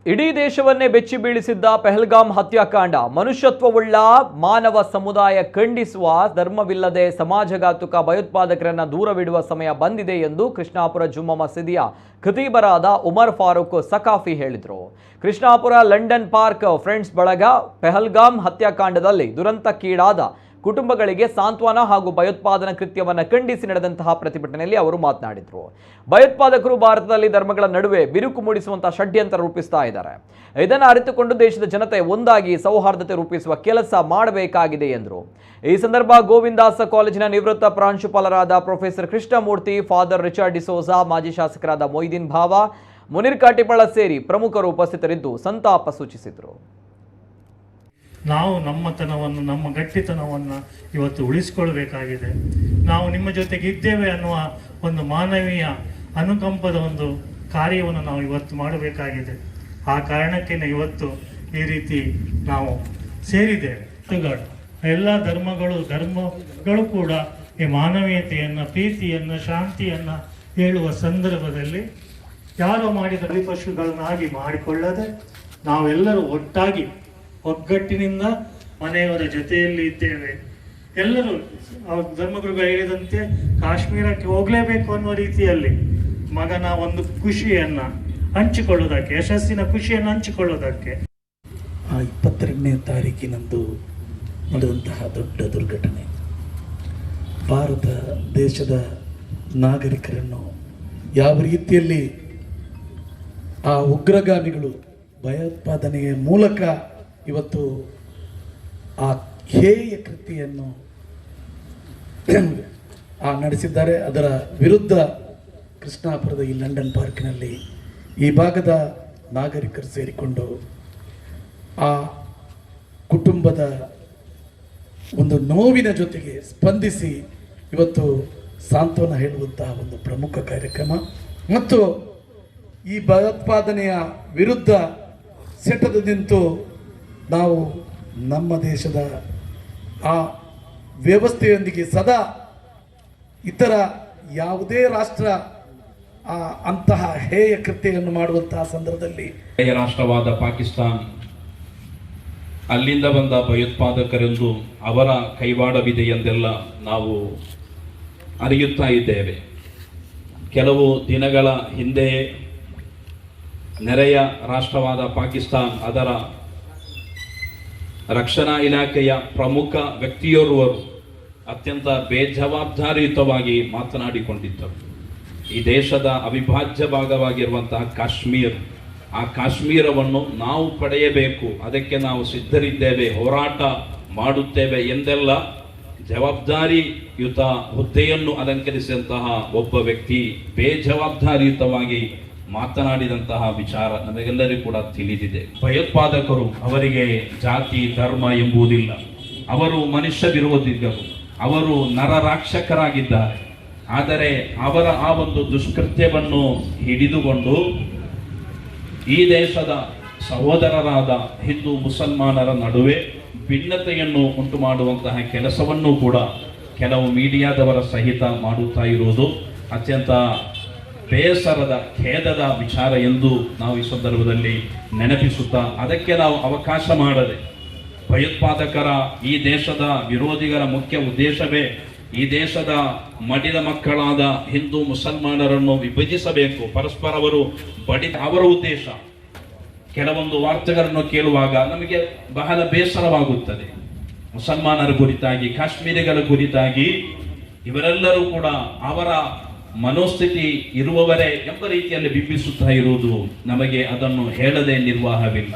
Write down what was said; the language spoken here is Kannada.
ಇಡೀ ದೇಶವನ್ನೇ ಬೆಚ್ಚಿ ಬೀಳಿಸಿದ್ದ ಪೆಹಲ್ಗಾಮ್ ಹತ್ಯಾಕಾಂಡ ಮನುಷ್ಯತ್ವವುಳ್ಳ ಮಾನವ ಸಮುದಾಯ ಖಂಡಿಸುವ ಧರ್ಮವಿಲ್ಲದೆ ಸಮಾಜಘಾತುಕ ಭಯೋತ್ಪಾದಕರನ್ನ ದೂರವಿಡುವ ಸಮಯ ಬಂದಿದೆ ಎಂದು ಕೃಷ್ಣಾಪುರ ಜುಮ್ಮಾ ಮಸೀದಿಯ ಖತೀಬರಾದ ಉಮರ್ ಫಾರೂಕ್ ಸಕಾಫಿ ಹೇಳಿದರು. ಕೃಷ್ಣಾಪುರ ಲಂಡನ್ ಪಾರ್ಕ್ ಫ್ರೆಂಡ್ಸ್ ಬಳಗ ಪೆಹಲ್ಗಾಮ್ ಹತ್ಯಾಕಾಂಡದಲ್ಲಿ ದುರಂತಕ್ಕೀಡಾದ ಕುಟುಂಬಗಳಿಗೆ ಸಾಂತ್ವನ ಹಾಗೂ ಭಯೋತ್ಪಾದನಾ ಕೃತ್ಯವನ್ನು ಖಂಡಿಸಿ ನಡೆದಂತಹ ಪ್ರತಿಭಟನೆಯಲ್ಲಿ ಅವರು ಮಾತನಾಡಿದರು. ಭಯೋತ್ಪಾದಕರು ಭಾರತದಲ್ಲಿ ಧರ್ಮಗಳ ನಡುವೆ ಬಿರುಕು ಮೂಡಿಸುವಂತಹ ಷಡ್ಯಂತ್ರ ರೂಪಿಸ್ತಾ ಇದ್ದಾರೆ. ಇದನ್ನು ಅರಿತುಕೊಂಡು ದೇಶದ ಜನತೆ ಒಂದಾಗಿ ಸೌಹಾರ್ದತೆ ರೂಪಿಸುವ ಕೆಲಸ ಮಾಡಬೇಕಾಗಿದೆ ಎಂದರು. ಈ ಸಂದರ್ಭ ಗೋವಿಂದಾಸ ಕಾಲೇಜಿನ ನಿವೃತ್ತ ಪ್ರಾಂಶುಪಾಲರಾದ professor Krishnamurthy, father Richard D'Souza, ಮಾಜಿ ಶಾಸಕರಾದ ಮೊಯ್ದೀನ್ ಭಾವ, ಮುನೀರ್ ಕಾಟಿಪಳ ಸೇರಿ ಪ್ರಮುಖರು ಉಪಸ್ಥಿತರಿದ್ದು ಸಂತಾಪ ಸೂಚಿಸಿದರು. ನಾವು ನಮ್ಮತನವನ್ನು, ನಮ್ಮ ಗಟ್ಟಿತನವನ್ನು ಇವತ್ತು ಉಳಿಸಿಕೊಳ್ಬೇಕಾಗಿದೆ. ನಾವು ನಿಮ್ಮ ಜೊತೆಗೆ ಇದ್ದೇವೆ ಅನ್ನುವ ಒಂದು ಮಾನವೀಯ ಅನುಕಂಪದ ಒಂದು ಕಾರ್ಯವನ್ನು ನಾವು ಇವತ್ತು ಮಾಡಬೇಕಾಗಿದೆ. ಆ ಕಾರಣಕ್ಕೆ ಇವತ್ತು ಈ ರೀತಿ ನಾವು ಸೇರಿದ್ದೇವೆ. ಎಲ್ಲ ಧರ್ಮಗಳು ಕೂಡ ಈ ಮಾನವೀಯತೆಯನ್ನು, ಪ್ರೀತಿಯನ್ನು, ಶಾಂತಿಯನ್ನು ಹೇಳುವ ಸಂದರ್ಭದಲ್ಲಿ ಯಾರೋ ಮಾಡಿದ ಬಲಿಪಶುಗಳನ್ನಾಗಿ ಮಾಡಿಕೊಳ್ಳದೆ ನಾವೆಲ್ಲರೂ ಒಟ್ಟಾಗಿ ಒಗ್ಗಟ್ಟಿನಿಂದ ಮನೆಯವರ ಜೊತೆಯಲ್ಲಿ ಇದ್ದೇವೆ. ಎಲ್ಲರೂ ಧರ್ಮಗುರುಗಳು ಹೇಳಿದಂತೆ ಕಾಶ್ಮೀರಕ್ಕೆ ಹೋಗಲೇಬೇಕು ಅನ್ನೋ ರೀತಿಯಲ್ಲಿ ಮಗನ ಒಂದು ಖುಷಿಯನ್ನು ಹಂಚಿಕೊಳ್ಳೋದಕ್ಕೆ, ಯಶಸ್ಸಿನ ಖುಷಿಯನ್ನು ಹಂಚಿಕೊಳ್ಳೋದಕ್ಕೆ 22ನೇ ತಾರೀಕಿನಂದು ನಡೆದಂತಹ ದೊಡ್ಡ ದುರ್ಘಟನೆ ಭಾರತ ದೇಶದ ನಾಗರಿಕರನ್ನು ಯಾವ ರೀತಿಯಲ್ಲಿ ಆ ಉಗ್ರಗಾಮಿಗಳು ಭಯೋತ್ಪಾದನೆಯ ಮೂಲಕ ಇವತ್ತು ಆ ಹೇಯ ಕೃತಿಯನ್ನು ನಡೆಸಿದ್ದಾರೆ. ಅದರ ವಿರುದ್ಧ ಕೃಷ್ಣಾಪುರದ ಈ ಲಂಡನ್ ಪಾರ್ಕ್ನಲ್ಲಿ ಈ ಭಾಗದ ನಾಗರಿಕರು ಸೇರಿಕೊಂಡು ಆ ಕುಟುಂಬದ ಒಂದು ನೋವಿನ ಜೊತೆಗೆ ಸ್ಪಂದಿಸಿ ಇವತ್ತು ಸಾಂತ್ವನ ಹೇಳುವಂತಹ ಒಂದು ಪ್ರಮುಖ ಕಾರ್ಯಕ್ರಮ ಮತ್ತು ಈ ಭಯೋತ್ಪಾದನೆಯ ವಿರುದ್ಧ ಸೆಟೆದು ನಿಂತು ನಾವು ನಮ್ಮ ದೇಶದ ಆ ವ್ಯವಸ್ಥೆಯೊಂದಿಗೆ ಸದಾ ಇತರ ಯಾವುದೇ ರಾಷ್ಟ್ರ ಅಂತಹ ಹೇಯ ಕೃತ್ಯವನ್ನು ಮಾಡುವಂತಹ ಸಂದರ್ಭದಲ್ಲಿ ರಾಷ್ಟ್ರವಾದ ಪಾಕಿಸ್ತಾನ ಅಲ್ಲಿಂದ ಬಂದ ಭಯೋತ್ಪಾದಕರೆಂದು ಅವರ ಕೈವಾಡವಿದೆ ಎಂದೆಲ್ಲ ನಾವು ಅರಿಯುತ್ತಾ ಇದ್ದೇವೆ. ಕೆಲವು ದಿನಗಳ ಹಿಂದೆಯೇ ನೆರೆಯ ರಾಷ್ಟ್ರವಾದ ಪಾಕಿಸ್ತಾನ ಅದರ ರಕ್ಷಣಾ ಇಲಾಖೆಯ ಪ್ರಮುಖ ವ್ಯಕ್ತಿಯೋರ್ವರು ಅತ್ಯಂತ ಬೇಜವಾಬ್ದಾರಿಯುತವಾಗಿ ಮಾತನಾಡಿಕೊಂಡಿದ್ದರು. ಈ ದೇಶದ ಅವಿಭಾಜ್ಯ ಭಾಗವಾಗಿರುವಂತಹ ಆ ಕಾಶ್ಮೀರವನ್ನು ನಾವು ಪಡೆಯಬೇಕು, ಅದಕ್ಕೆ ನಾವು ಸಿದ್ಧರಿದ್ದೇವೆ, ಹೋರಾಟ ಮಾಡುತ್ತೇವೆ ಎಂದೆಲ್ಲ ಜವಾಬ್ದಾರಿಯುತ ಹುದ್ದೆಯನ್ನು ಅಲಂಕರಿಸಿದಂತಹ ಒಬ್ಬ ವ್ಯಕ್ತಿ ಬೇಜವಾಬ್ದಾರಿಯುತವಾಗಿ ಮಾತನಾಡಿದಂತಹ ವಿಚಾರ ನಮಗೆಲ್ಲರಿಗೂ ಕೂಡ ತಿಳಿದಿದೆ. ಭಯೋತ್ಪಾದಕರು ಅವರಿಗೆ ಜಾತಿ ಧರ್ಮ ಎಂಬುದಿಲ್ಲ, ಅವರು ಮನುಷ್ಯ ವಿರೋಧಿಗಳು, ಅವರು ನರರಾಕ್ಷಕರಾಗಿದ್ದಾರೆ. ಆದರೆ ಅವರ ಆ ಒಂದು ದುಷ್ಕೃತ್ಯವನ್ನು ಹಿಡಿದುಕೊಂಡು ಈ ದೇಶದ ಸಹೋದರರಾದ ಹಿಂದೂ ಮುಸಲ್ಮಾನರ ನಡುವೆ ಭಿನ್ನತೆಯನ್ನು ಉಂಟು ಮಾಡುವಂತಹ ಕೆಲಸವನ್ನು ಕೂಡ ಕೆಲವು ಮೀಡಿಯಾದವರ ಸಹಿತ ಮಾಡುತ್ತಾ ಇರುವುದು ಅತ್ಯಂತ ಬೇಸರದ, ಖೇದದ ವಿಚಾರ ಎಂದು ನಾವು ಈ ಸಂದರ್ಭದಲ್ಲಿ ನೆನಪಿಸುತ್ತಾ, ಅದಕ್ಕೆ ನಾವು ಅವಕಾಶ ಮಾಡದೆ ಭಯೋತ್ಪಾದಕರ, ಈ ದೇಶದ ವಿರೋಧಿಗಳ ಮುಖ್ಯ ಉದ್ದೇಶವೇ ಈ ದೇಶದ ಮಡಿದ ಮಕ್ಕಳಾದ ಹಿಂದೂ ಮುಸಲ್ಮಾನರನ್ನು ವಿಭಜಿಸಬೇಕು, ಪರಸ್ಪರ ಅವರ ಉದ್ದೇಶ. ಕೆಲವೊಂದು ವಾರ್ತೆಗಳನ್ನು ಕೇಳುವಾಗ ನಮಗೆ ಬಹಳ ಬೇಸರವಾಗುತ್ತದೆ. ಮುಸಲ್ಮಾನರ ಕುರಿತಾಗಿ, ಕಾಶ್ಮೀರಿಗಳ ಕುರಿತಾಗಿ ಇವರೆಲ್ಲರೂ ಕೂಡ ಅವರ ಮನೋಸ್ಥಿತಿ ಇರುವವರೇ ಎಂಬ ರೀತಿಯಲ್ಲಿ ಬಿಂಬಿಸುತ್ತಾ ಇರುವುದು ನಮಗೆ ಅದನ್ನು ಹೇಳದೆ ನಿರ್ವಾಹವಿಲ್ಲ.